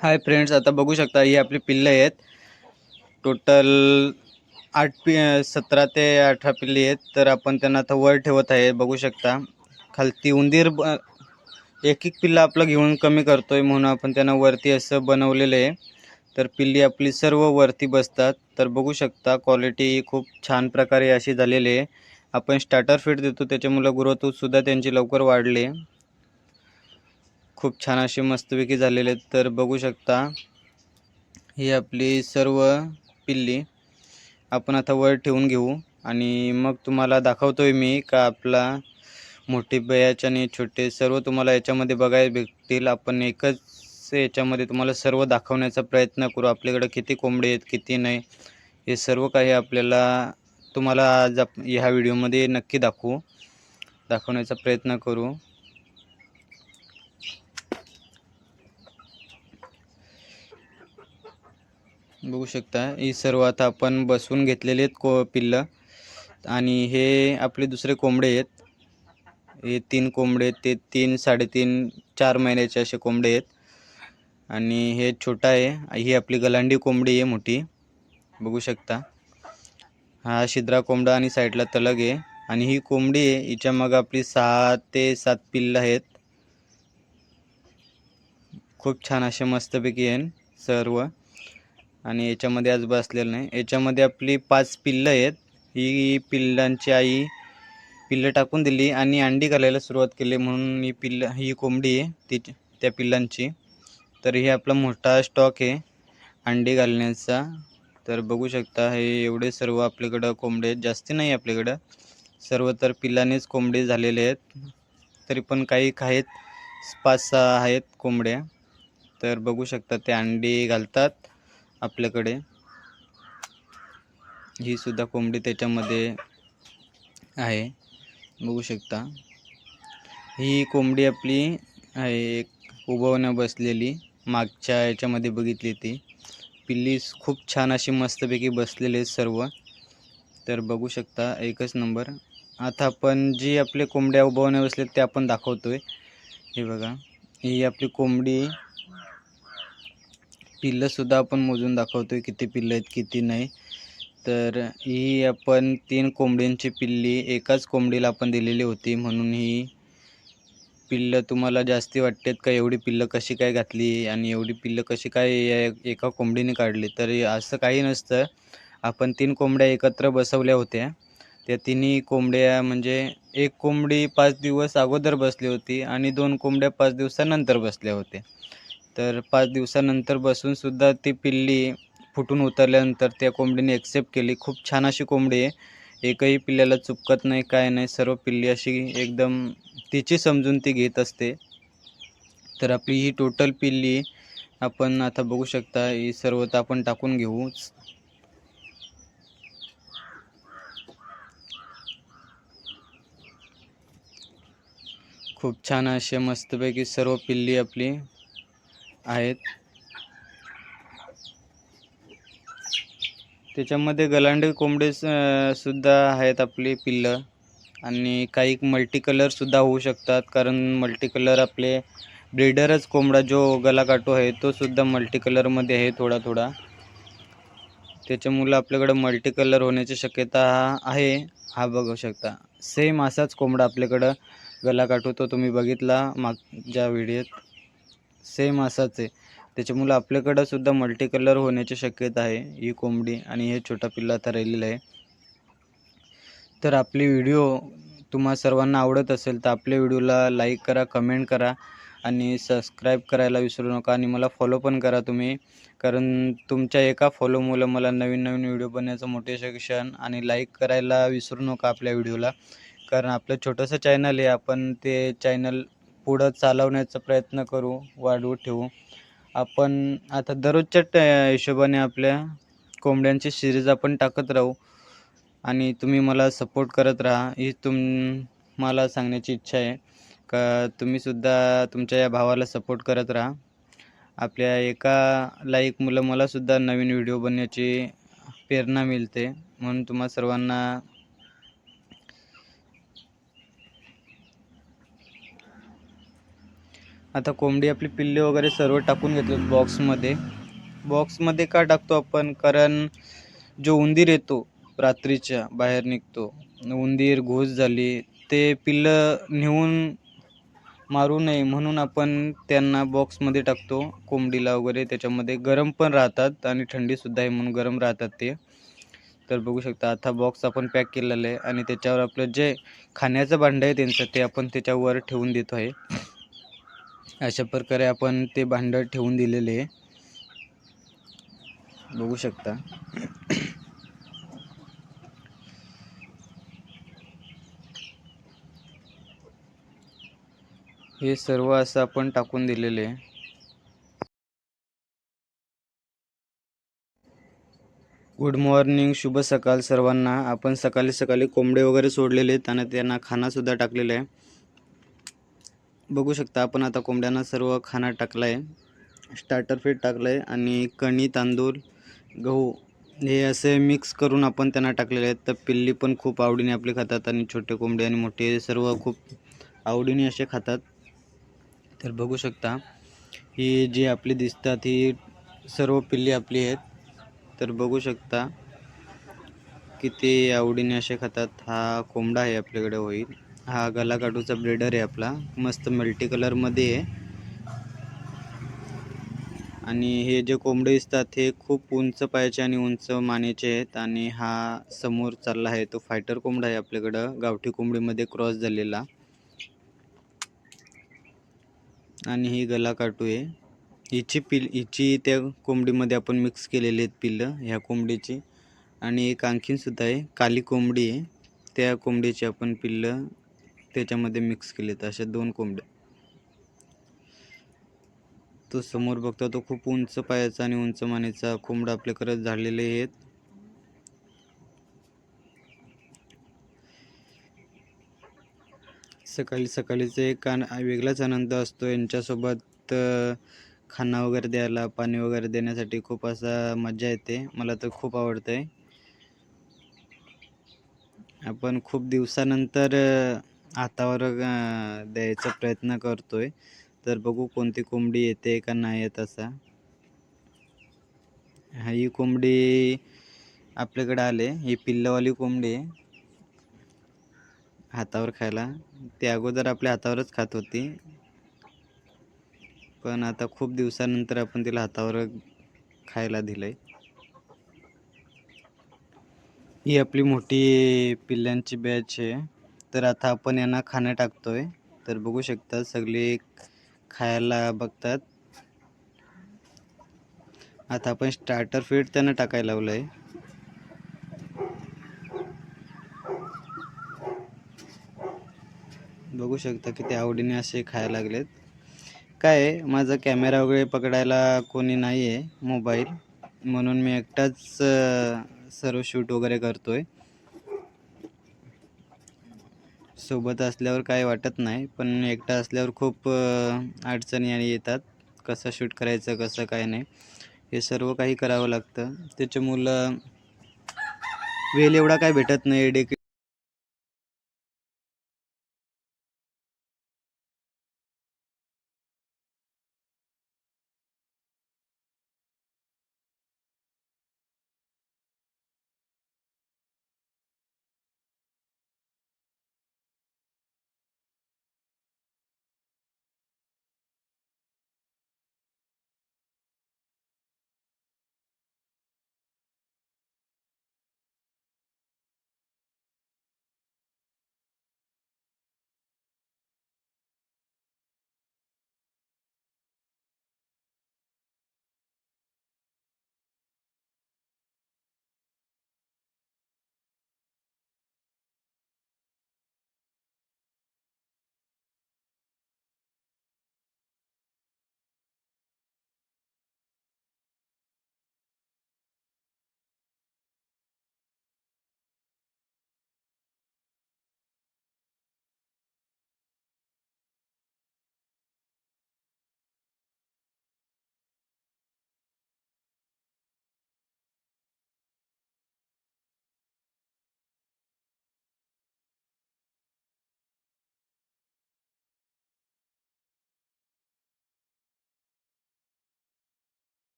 Hi friends, आता बघू शकता ही आपली पिल्लं आहेत. टोटल 17 ते 18 पिल्ली आहेत. तर आपण त्यांना आता वर ठेवत आहे. बघू शकता खालती उंदीर एक एक पिल्लं आपलं घेऊन कमी करतोय, म्हणून आपण त्यांना वरती असं बनवलेलं आहे. तर पिल्ली आपली सर्व वरती बसतात. तर बघू शकता क्वालिटी खूप छान प्रकारे अशी झालेली आहे. आपण स्टार्टर फीड देतो, त्याच्यामुळे ग्रोथसुद्धा त्यांची लवकर वाढली. खूप छान अशी मस्तपैकी झालेले आहेत. तर बघू शकता ही आपली सर्व पिल्ली आपण आता वर ठेवून घेऊ आणि मग तुम्हाला दाखवतोय मी का आपला मोठी बयाच आणि छोटे सर्व तुम्हाला याच्यामध्ये बघायला भेटतील. आपण एकच याच्यामध्ये तुम्हाला सर्व दाखवण्याचा प्रयत्न करू. आपल्याकडे किती कोंबडे आहेत, किती नाही, हे सर्व काही आपल्याला तुम्हाला आज ह्या व्हिडिओमध्ये नक्की दाखवण्याचा प्रयत्न करू. बघू शकता ही सर्व आता आपण बसवून घेतलेले आहेत पिल्लं. आणि हे आपले दुसरे कोंबडे आहेत. हे 3 कोंबडे आहेत. ते 3, 3.5, 4 महिन्याचे असे कोंबडे आहेत. आणि हे छोटा आहे. ही आपली गलांडी कोंबडी आहे मोठी, बघू शकता. हा शिद्रा कोंबडा आणि साईडला तलग आहे. आणि ही कोंबडी आहे, हिच्या मग आपली 6 ते 7 पिल्लं आहेत. खूप छान असे मस्तपैकी आहे सर्व. आणि याच्यामध्ये आज बसलेलं नाही. याच्यामध्ये आपली 5 पिल्लं आहेत. ही पिल्लांची आई पिल्लं टाकून दिली आणि अंडी घालायला सुरुवात केली, म्हणून ही कोंबडी आहे त्या पिल्लांची. तर हे आपला मोठा स्टॉक आहे अंडी घालण्याचा. तर बघू शकता हे एवढे सर्व आपल्याकडं कोंबडे आहेत. जास्ती नाही आपल्याकडं, सर्व तर पिल्लानेच कोंबडे झालेले आहेत. तरी पण काही आहेत, 5-6 आहेत कोंबड्या. तर बघू शकता ते अंडी घालतात आपल्याकडे. ही सुद्धा कोंबडी त्याच्यामध्ये आहे, बघू शकता. ही कोंबडी आपली आहे एक उभवण्या बसलेली, मागच्या याच्यामध्ये बघितली ती पिल्ली खूप छान अशी मस्तपैकी बसलेले आहेत सर्व. तर बघू शकता एकच नंबर. आता आपण जी आपले कोंबड्या उभवण्या बसलेत ते आपण दाखवतोय. हे बघा, ही आपली कोंबडी पिल्लंसुद्धा आपण मोजून दाखवतोय किती पिल्लं आहेत किती नाही. तर ही आपण 3 कोंबड्यांची पिल्ली एकाच कोंबडीला आपण दिलेली होती, म्हणून ही पिल्लं तुम्हाला जास्ती वाटतात का एवढी पिल्लं कशी काय घातली आणि एवढी पिल्लं कशी काय एका कोंबडीने काढली. तर असं काही नसतं. आपण 3 कोंबड्या एकत्र बसवल्या होत्या. त्या तिन्ही कोंबड्या म्हणजे एक कोंबडी 5 दिवस अगोदर बसली होती आणि 2 कोंबड्या 5 दिवसानंतर बसल्या होत्या. तर 5 दिवसानंतर बसूनसुद्धा ती पिल्ली फुटून उतरल्यानंतर त्या कोंबडीने ॲक्सेप्ट केली. खूप छान अशी कोंबडी आहे. एकही पिल्ल्याला चुकत नाही, काय नाही. सर्व पिल्ली अशी एकदम तिची समजून ती घेत असते. तर आपली ही टोटल पिल्ली आपण आता बघू शकता. ही सर्व तर आपण टाकून घेऊ. खूप छान असे मस्तपैकी सर्व पिल्ली आपली आहेत. त्याच्यामध्ये गलांडी कोंबडे सुद्धा आहेत आपली पिल्लं. आणि काही मल्टी कलरसुद्धा होऊ शकतात, कारण मल्टी कलर आपले ब्रीडरच कोंबडा जो गलाकाटू आहे तो सुद्धा मल्टी कलरमध्ये आहे थोडा. त्याच्यामुळे आपल्याकडं मल्टी कलर होण्याची शक्यता आहे. हा बघू शकता सेम असाच कोंबडा आपल्याकडं गलाकाटू तो तुम्ही बघितला मागच्या व्हिडिओत, सेम असाच आहे. त्याच्यामुळे आपल्याकडं सुद्धा मल्टी कलर होण्याची शक्यता आहे ही कोंबडी. आणि हे छोटा पिल्ला आता राहिलेला आहे. तर आपली व्हिडिओ तुम्हा सर्वांना आवडत असेल तर आपल्या व्हिडिओला लाईक करा, कमेंट करा आणि सबस्क्राईब करायला विसरू नका. आणि मला फॉलो पण करा तुम्ही, कारण तुमच्या एका फॉलोमुळे मला नवीन व्हिडिओ बनवण्याचं मोटिवेशन. आणि लाईक करायला विसरू नका आपल्या व्हिडिओला, कारण आपलं छोटंसं चॅनल आहे. आपण ते चॅनल पुढं चालवण्याचा प्रयत्न करू, वाढवू ठेवू. आपण आता दररोजच्या हिशोबाने आपल्या कोंबड्यांची सिरीज आपण टाकत राहू आणि तुम्ही मला सपोर्ट करत राहा. ही मला सांगण्याची इच्छा आहे का तुम्हीसुद्धा तुमच्या या भावाला सपोर्ट करत राहा. आपल्या एका लाईकमुळे मलासुद्धा नवीन व्हिडिओ बनवण्याची प्रेरणा मिळते, म्हणून तुम्हा सर्वांना आता कोंबडी आपली पिल्ले वगैरे सर्व टाकून घेतलं बॉक्समध्ये. बॉक्समध्ये का टाकतो आपण, कारण जो उंदीर येतो रात्रीच्या बाहेर निघतो, उंदीर घूस झाली, ते पिल्लं नेऊन मारू नये म्हणून आपण त्यांना बॉक्समध्ये टाकतो कोंबडीला वगैरे. त्याच्यामध्ये गरम पण राहतात आणि थंडीसुद्धा आहे म्हणून गरम राहतात ते. तर बघू शकता आता बॉक्स आपण पॅक केलेलं आहे आणि त्याच्यावर आपलं जे खाण्याचं भांडं आहे त्यांचं ते आपण त्याच्यावर ठेवून देतो आहे. अशा प्रकारे आपण ते भांडं ठेवून दिलेले आहे, बघू शकता. हे सर्व असं आपण टाकून दिलेले आहे. गुड मॉर्निंग, शुभ सकाळ सर्वांना. आपण सकाळी सकाळी कोंबडे वगैरे सोडलेले आहेत आणि त्यांना खानासुद्धा टाकलेला आहे. बघू शकता आपण आता कोंबड्यांना सर्व खाना टाकला आहे. स्टार्टर फीड टाकलं आहे आणि कणी, तांदूळ, गहू हे असे मिक्स करून आपण त्यांना टाकलेले आहेत. तर पिल्ली पण खूप आवडीने आपले खातात आणि छोटे कोंबडे आणि मोठे सर्व खूप आवडीने असे खातात. तर बघू शकता ही जी आपली दिसतात ही सर्व पिल्ली आपली आहेत. तर बघू शकता किती आवडीने असे खातात. हा कोंबडा आहे आपल्याकडे होईल. हा गलाकाटूचा ब्रीडर आहे आपला, मस्त मल्टी कलरमध्ये आहे. आणि हे जे कोंबडे दिसतात हे खूप उंच पायाचे आणि उंच मानेचे आहेत. आणि हा समोर चालला आहे तो फायटर कोंबडा आहे आपल्याकडं, गावठी कोंबडीमध्ये क्रॉस झालेला. आणि ही गलाकाटू आहे. हिची त्या कोंबडीमध्ये आपण मिक्स केलेली आहेत पिल्लं ह्या कोंबडीची. आणि एक आणखीनसुद्धा आहे काली कोंबडी आहे, त्या कोंबडीची आपण पिल्लं त्याच्यामध्ये मिक्स केलेत. अशा 2 कोंबड्या. तो समोर बघता तो खूप उंच पायाचा आणि उंच मानेचा कोंबडा आपल्याकडे झालेले आहेत. सकाळी सकाळीचा एक वेगळाच आनंद असतो यांच्यासोबत. खाना वगैरे द्यायला, पाणी वगैरे देण्यासाठी खूप असा मजा येते. मला तर खूप आवडतं आहे. आपण खूप दिवसानंतर हातावर द्यायचा प्रयत्न करतोय. तर बघू कोणती कोंबडी येते का नाही येत असा. ही कोंबडी आपल्याकडे आले, ही पिल्लवाली कोंबडी आहे हातावर खायला. ती अगोदर आपल्या हातावरच खात होती, पण आता खूप दिवसानंतर आपण तिला हातावर खायला दिलंय. ही आपली मोठी पिल्लांची बॅच आहे. तर आता आपण यांना खाणं टाकतोय. तर बघू शकता सगळे खायला बघतात. आता आपण स्टार्टर फीड त्यांना टाकायला लावलं आहे. बघू शकता किती आवडीने असे खायला लागलेत. काय आहे, माझा कॅमेरा वगैरे पकडायला कोणी नाही आहे मोबाईल, म्हणून मी एकटाच सर्व शूट वगैरे करतोय. सोबत असल्यावर काय वाटत नाही, पण एकटा असल्यावर खूप अडचणी येतात. कसं शूट करायचं, कसं काय नाही, हे सर्व काही करावं लागतं. त्याच्यामुळं वेळ एवढा काय भेटत नाही.